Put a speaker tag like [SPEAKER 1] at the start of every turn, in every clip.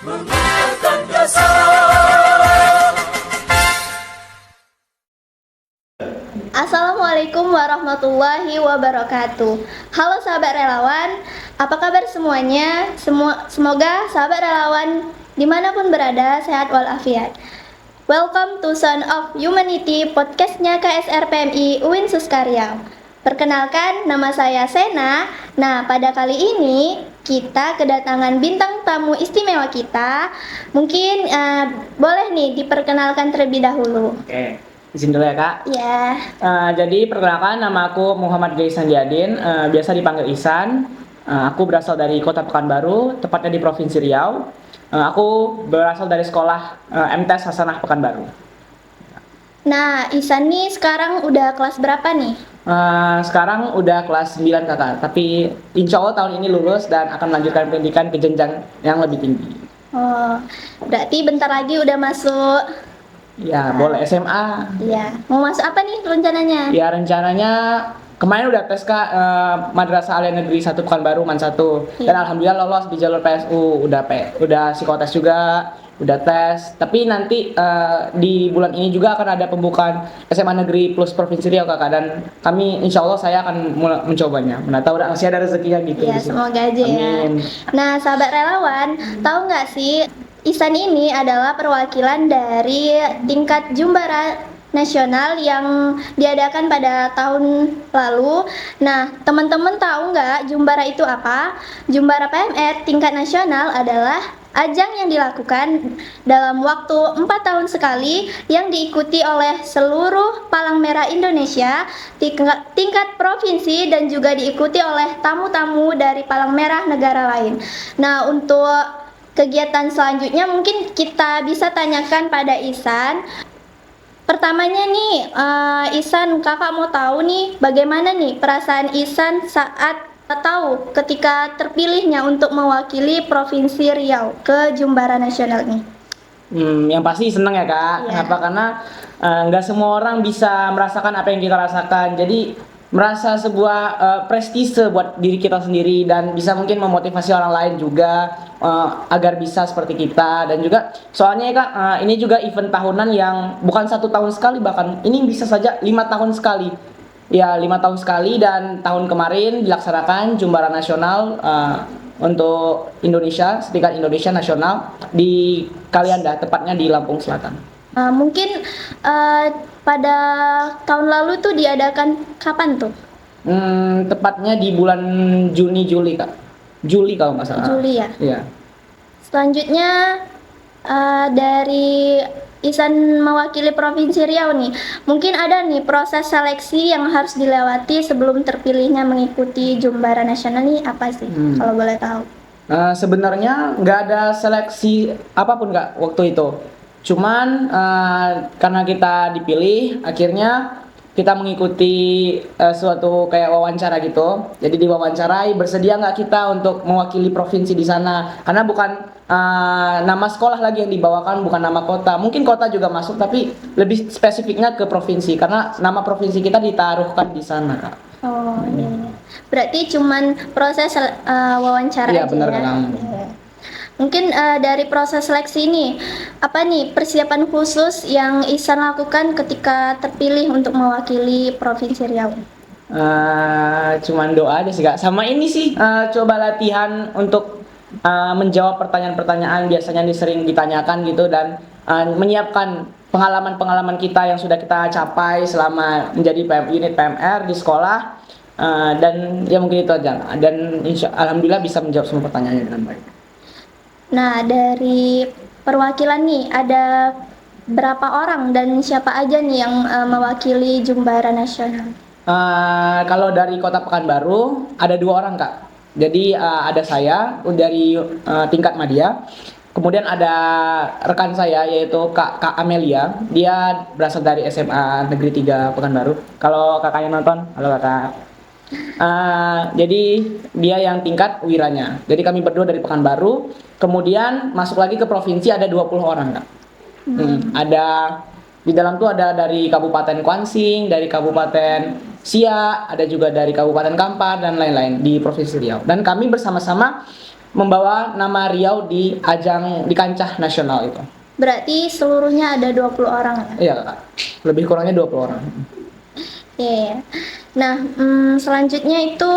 [SPEAKER 1] menghilangkan dosa.
[SPEAKER 2] Assalamualaikum warahmatullahi wabarakatuh. Halo sahabat relawan, apa kabar semuanya? Semoga sahabat relawan dimanapun berada sehat walafiat. Welcome to Sound of Humanity, podcastnya KSR PMI UIN Suskaria. Perkenalkan, nama saya Sena. Nah, pada kali ini kita kedatangan bintang tamu istimewa kita. Mungkin boleh nih diperkenalkan terlebih dahulu.
[SPEAKER 3] Oke, izin dulu ya Kak.
[SPEAKER 2] Ya.
[SPEAKER 3] Jadi perkenalkan, nama aku Muhammad Gaisan Jadin, biasa dipanggil Isan. Aku berasal dari Kota Pekanbaru, tepatnya di Provinsi Riau. Aku berasal dari sekolah MTs Hasanah Pekanbaru.
[SPEAKER 2] Nah, Isan nih sekarang udah kelas berapa nih?
[SPEAKER 3] Sekarang udah kelas 9 Kakak, tapi insya Allah tahun ini lulus dan akan melanjutkan pendidikan ke jenjang yang lebih tinggi.
[SPEAKER 2] Oh, berarti bentar lagi udah masuk.
[SPEAKER 3] Ya, boleh SMA.
[SPEAKER 2] Iya, mau masuk apa nih rencananya?
[SPEAKER 3] Ya, rencananya kemarin udah tes Kak, Madrasah Alia Negeri 1 Pekanbaru MAN 1.
[SPEAKER 2] Iya.
[SPEAKER 3] Dan alhamdulillah lolos di jalur PSU, udah psikotes juga, udah tes. Tapi nanti di bulan ini juga akan ada pembukaan SMA Negeri Plus Provinsi Riau Kakak, dan kami insya Allah saya akan mencobanya. Mana tahu masih ada rezekinya gitu.
[SPEAKER 2] Ya,
[SPEAKER 3] di sini.
[SPEAKER 2] semoga aja ya.
[SPEAKER 3] Amin.
[SPEAKER 2] Nah, sahabat relawan, tahu nggak sih Isan ini adalah perwakilan dari tingkat Jumbara Nasional yang diadakan pada tahun lalu. Nah, teman-teman tahu nggak Jumbara itu apa? Jumbara PMR tingkat nasional adalah ajang yang dilakukan dalam waktu 4 tahun sekali yang diikuti oleh seluruh Palang Merah Indonesia, tingkat provinsi, dan juga diikuti oleh tamu-tamu dari Palang Merah negara lain. Nah, untuk kegiatan selanjutnya mungkin kita bisa tanyakan pada Isan. Pertamanya nih, Isan, kakak mau tahu nih bagaimana nih perasaan Isan saat tahu ketika terpilihnya untuk mewakili Provinsi Riau ke Jumbara Nasional ini.
[SPEAKER 3] Yang pasti senang ya Kak.
[SPEAKER 2] Iya.
[SPEAKER 3] Kenapa? Karena nggak semua orang bisa merasakan apa yang kita rasakan. Jadi merasa sebuah prestise buat diri kita sendiri, dan bisa mungkin memotivasi orang lain juga agar bisa seperti kita. Dan juga soalnya ya Kak, ini juga event tahunan yang bukan 1 tahun sekali, bahkan ini bisa saja 5 tahun sekali. Ya, 5 tahun sekali, dan tahun kemarin dilaksanakan Jumbara Nasional untuk Indonesia, setingkat Indonesia nasional di Kalianda, tepatnya di Lampung Selatan.
[SPEAKER 2] Mungkin pada tahun lalu tuh diadakan kapan tuh?
[SPEAKER 3] Tepatnya di bulan Juni-Juli Kak. Juli kalau nggak salah.
[SPEAKER 2] Juli ya.
[SPEAKER 3] Iya.
[SPEAKER 2] Selanjutnya dari Isan mewakili Provinsi Riau nih, mungkin ada nih proses seleksi yang harus dilewati sebelum terpilihnya mengikuti Jumbara Nasional nih, apa sih kalau boleh tahu?
[SPEAKER 3] Sebenarnya nggak ada seleksi apapun Kak waktu itu. Cuman karena kita dipilih, akhirnya kita mengikuti suatu kayak wawancara gitu. Jadi diwawancarai, bersedia nggak kita untuk mewakili provinsi di sana? Karena bukan nama sekolah lagi yang dibawakan, bukan nama kota. Mungkin kota juga masuk, tapi lebih spesifiknya ke provinsi, karena nama provinsi kita ditaruhkan di sana Kak.
[SPEAKER 2] Oh iya. Berarti cuman proses wawancara
[SPEAKER 3] Iya,
[SPEAKER 2] aja
[SPEAKER 3] benar,
[SPEAKER 2] ya.
[SPEAKER 3] Kang.
[SPEAKER 2] Iya. Mungkin dari proses seleksi ini, apa nih persiapan khusus yang Isan lakukan ketika terpilih untuk mewakili Provinsi Riau?
[SPEAKER 3] Cuman doa aja sih Kak. Sama ini sih, coba latihan untuk menjawab pertanyaan-pertanyaan biasanya sering ditanyakan gitu, dan menyiapkan pengalaman-pengalaman kita yang sudah kita capai selama menjadi unit PMR di sekolah, dan ya mungkin itu aja. Dan alhamdulillah bisa menjawab semua pertanyaannya dengan baik.
[SPEAKER 2] Nah, dari perwakilan nih ada berapa orang dan siapa aja nih yang mewakili Jumbara Nasional?
[SPEAKER 3] Kalau dari Kota Pekanbaru ada 2 orang Kak. Jadi ada saya dari tingkat Madya. Kemudian ada rekan saya yaitu Kak Amelia. Dia berasal dari SMA Negeri 3 Pekanbaru. Kalau kakaknya nonton, halo kakak. Jadi dia yang tingkat wiranya. Jadi kami berdua dari Pekanbaru. Kemudian masuk lagi ke provinsi ada 20 orang Kak. Ada di dalam tuh ada dari Kabupaten Kuansing, dari Kabupaten Siak, ada juga dari Kabupaten Kampar dan lain-lain di Provinsi Riau. Dan kami bersama-sama membawa nama Riau di ajang di kancah nasional itu.
[SPEAKER 2] Berarti seluruhnya ada 20 orang ya?
[SPEAKER 3] Iya, Kak. Lebih kurangnya 20 orang.
[SPEAKER 2] Iya. Nah, selanjutnya itu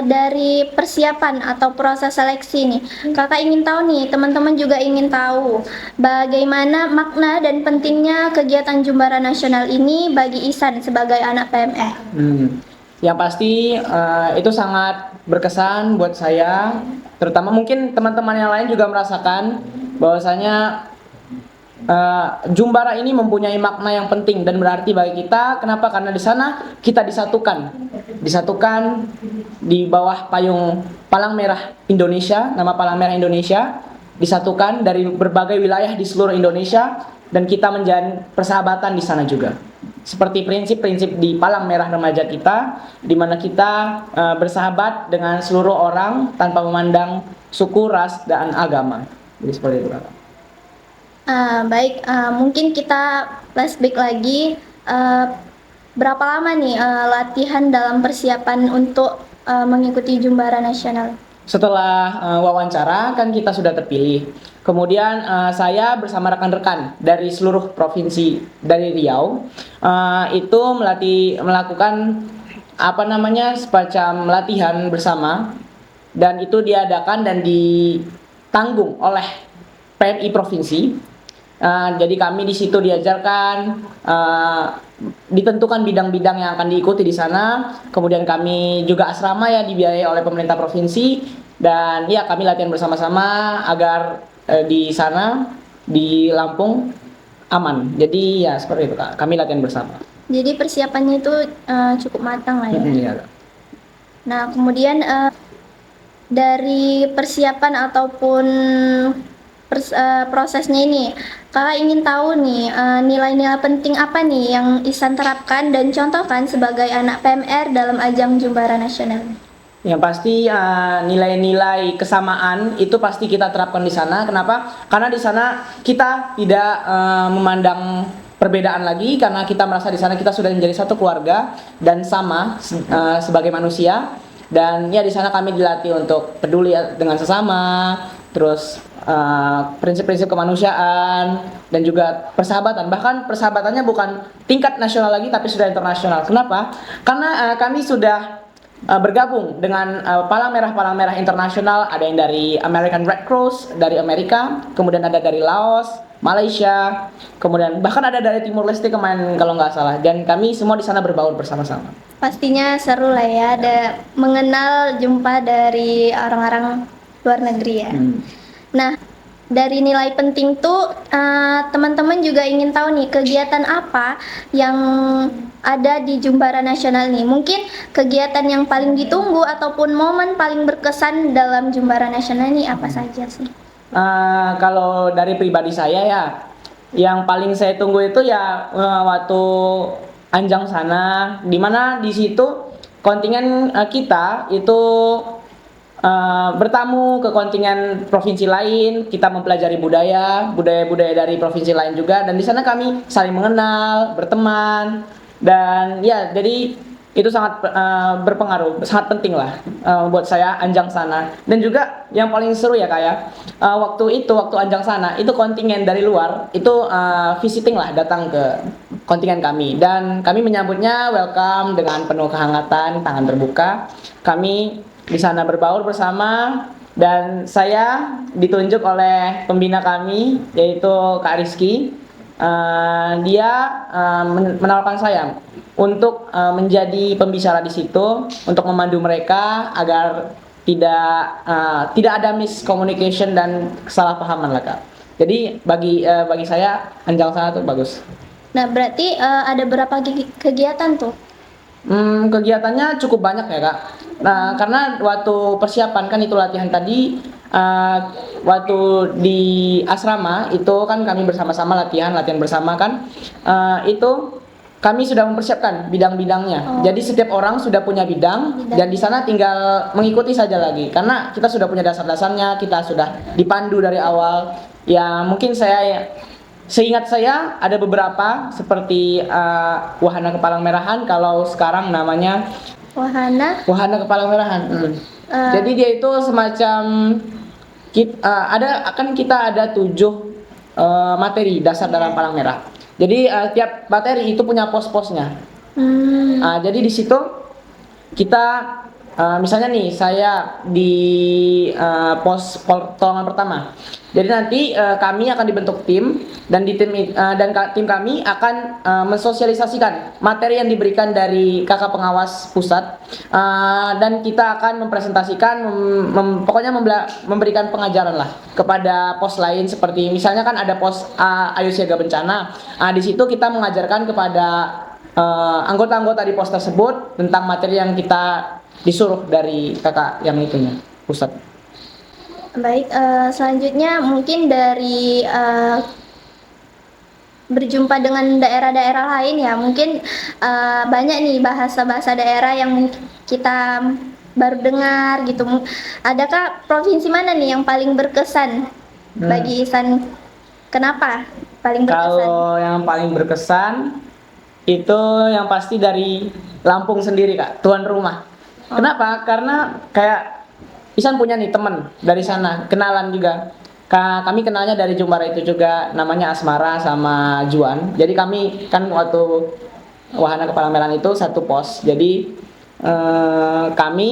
[SPEAKER 2] dari persiapan atau proses seleksi nih. Kakak ingin tahu nih, teman-teman juga ingin tahu bagaimana makna dan pentingnya kegiatan Jumbara Nasional ini bagi Ihsan sebagai anak PMR.
[SPEAKER 3] Yang pasti itu sangat berkesan buat saya, terutama mungkin teman-teman yang lain juga merasakan bahwasanya Jumbara ini mempunyai makna yang penting dan berarti bagi kita. Kenapa? Karena di sana kita disatukan di bawah payung Palang Merah Indonesia, nama Palang Merah Indonesia, disatukan dari berbagai wilayah di seluruh Indonesia dan kita menjalin persahabatan di sana juga. Seperti prinsip-prinsip di Palang Merah Remaja kita, di mana kita bersahabat dengan seluruh orang tanpa memandang suku, ras, dan agama. Jadi seperti itu, Kakak.
[SPEAKER 2] Baik, mungkin kita flashback lagi. Berapa lama nih latihan dalam persiapan untuk mengikuti Jumbara Nasional?
[SPEAKER 3] Setelah wawancara kan kita sudah terpilih. Kemudian saya bersama rekan-rekan dari seluruh provinsi dari Riau itu melakukan semacam latihan bersama, dan itu diadakan dan ditanggung oleh PMI provinsi. Jadi kami di situ diajarkan, ditentukan bidang-bidang yang akan diikuti di sana. Kemudian kami juga asrama ya dibiayai oleh pemerintah provinsi, dan ya kami latihan bersama-sama agar di sana di Lampung aman. Jadi ya seperti itu, Kak. Kami latihan bersama.
[SPEAKER 2] Jadi persiapannya itu cukup matang lah ya.
[SPEAKER 3] Iya.
[SPEAKER 2] Nah, kemudian dari persiapan ataupun prosesnya ini, kakak ingin tahu nih nilai-nilai penting apa nih yang Ihsan terapkan dan contohkan sebagai anak PMR dalam ajang Jumbara Nasional?
[SPEAKER 3] Yang pasti nilai-nilai kesamaan itu pasti kita terapkan di sana. Kenapa? Karena di sana kita tidak memandang perbedaan lagi, karena kita merasa di sana kita sudah menjadi satu keluarga dan sama sebagai manusia. Dan ya di sana kami dilatih untuk peduli dengan sesama, terus prinsip-prinsip kemanusiaan dan juga persahabatan. Bahkan persahabatannya bukan tingkat nasional lagi tapi sudah internasional. Kenapa? Karena kami sudah bergabung dengan Palang Merah Internasional. Ada yang dari American Red Cross dari Amerika, kemudian ada dari Laos, Malaysia, kemudian bahkan ada dari Timur Leste kemarin kalau nggak salah. Dan kami semua di sana berbaur bersama-sama.
[SPEAKER 2] Pastinya seru lah ya, ada mengenal jumpa dari orang-orang luar negeri ya. Nah, dari nilai penting tuh teman-teman juga ingin tahu nih kegiatan apa yang ada di Jumbara Nasional nih. Mungkin kegiatan yang paling ditunggu ataupun momen paling berkesan dalam Jumbara Nasional ini apa saja sih?
[SPEAKER 3] Kalau dari pribadi saya ya, yang paling saya tunggu itu ya waktu Anjang sana, dimana di situ kontingen kita itu bertamu ke kontingen provinsi lain. Kita mempelajari budaya dari provinsi lain juga, dan di sana kami saling mengenal, berteman, dan ya jadi itu sangat berpengaruh, sangat penting lah buat saya Anjang sana. Dan juga yang paling seru ya kayak waktu Anjang sana itu kontingen dari luar itu visiting lah, datang ke kontingen kami, dan kami menyambutnya welcome dengan penuh kehangatan, tangan terbuka. Kami di sana berbaur bersama, dan saya ditunjuk oleh pembina kami yaitu Kak Rizky. Dia menawarkan saya untuk menjadi pembicara di situ untuk memandu mereka agar tidak ada miscommunication dan kesalahpahaman lah, Kak. Jadi bagi saya Anjang sana tuh bagus.
[SPEAKER 2] Nah, berarti ada berapa kegiatan tuh?
[SPEAKER 3] Kegiatannya cukup banyak ya, Kak. Nah, karena waktu persiapan kan itu latihan tadi, waktu di asrama itu kan kami bersama-sama latihan bersama kan, itu kami sudah mempersiapkan bidang-bidangnya. Jadi setiap orang sudah punya bidang, dan di sana tinggal mengikuti saja lagi. Karena kita sudah punya dasar-dasarnya, kita sudah dipandu dari awal. Ya mungkin seingat saya ada beberapa seperti Wahana Kepalang Merahan, kalau sekarang namanya Wahana Kepalang Merahan. Jadi dia itu semacam kita ada 7 materi dasar dalam Palang Merah. Jadi tiap materi itu punya pos-posnya. Jadi di situ kita misalnya nih saya di pos pertolongan pertama. Jadi nanti kami akan dibentuk tim dan tim kami akan mensosialisasikan materi yang diberikan dari kakak pengawas pusat dan kita akan mempresentasikan pokoknya memberikan pengajaran lah kepada pos lain seperti misalnya kan ada pos Ayo Siaga Bencana. Di situ kita mengajarkan kepada anggota-anggota di pos tersebut tentang materi yang kita disuruh dari kakak yang itunya pusat.
[SPEAKER 2] Baik, selanjutnya mungkin dari berjumpa dengan daerah-daerah lain ya, mungkin banyak nih bahasa-bahasa daerah yang kita baru dengar gitu. Adakah provinsi mana nih yang paling berkesan bagi Ihsan? Kenapa paling berkesan?
[SPEAKER 3] Kalau yang paling berkesan itu yang pasti dari Lampung sendiri kak, tuan rumah. Kenapa? Karena kayak Ihsan punya nih teman dari sana, kenalan juga. Kami kenalnya dari Jumbara itu juga, namanya Asmara sama Juan. Jadi kami kan waktu Wahana Kepala Melan itu satu pos. Jadi kami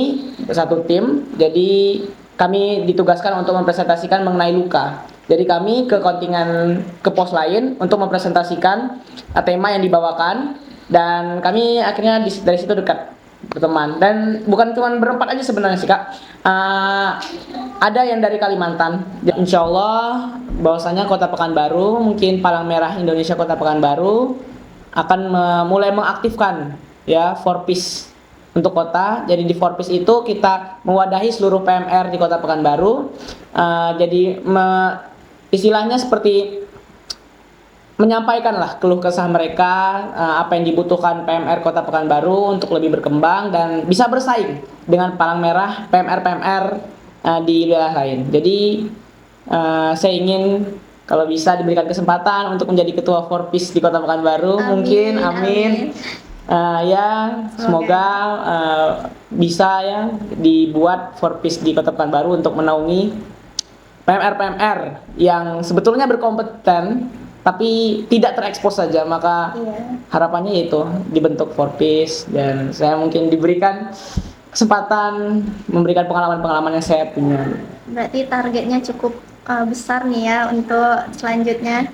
[SPEAKER 3] satu tim. Jadi kami ditugaskan untuk mempresentasikan mengenai luka. Jadi kami ke pos lain untuk mempresentasikan tema yang dibawakan dan kami akhirnya dari situ dekat berteman dan bukan cuma berempat aja sebenarnya sih kak. Ada yang dari Kalimantan. Insya Allah bahwasanya Kota Pekanbaru mungkin Palang Merah Indonesia Kota Pekanbaru akan mulai mengaktifkan ya Forpis untuk kota. Jadi di Forpis itu kita mewadahi seluruh PMR di Kota Pekanbaru. Jadi istilahnya seperti menyampaikanlah keluh kesah mereka, apa yang dibutuhkan PMR Kota Pekanbaru untuk lebih berkembang dan bisa bersaing dengan Palang Merah PMR di wilayah lain. Jadi saya ingin kalau bisa diberikan kesempatan untuk menjadi ketua Forpis di Kota Pekanbaru, amin. Semoga bisa ya dibuat Forpis di Kota Pekanbaru untuk menaungi PMR yang sebetulnya berkompeten tapi tidak terekspos saja, maka harapannya itu dibentuk Forpis dan saya mungkin diberikan kesempatan memberikan pengalaman-pengalaman yang saya punya.
[SPEAKER 2] Berarti targetnya cukup besar nih ya untuk selanjutnya.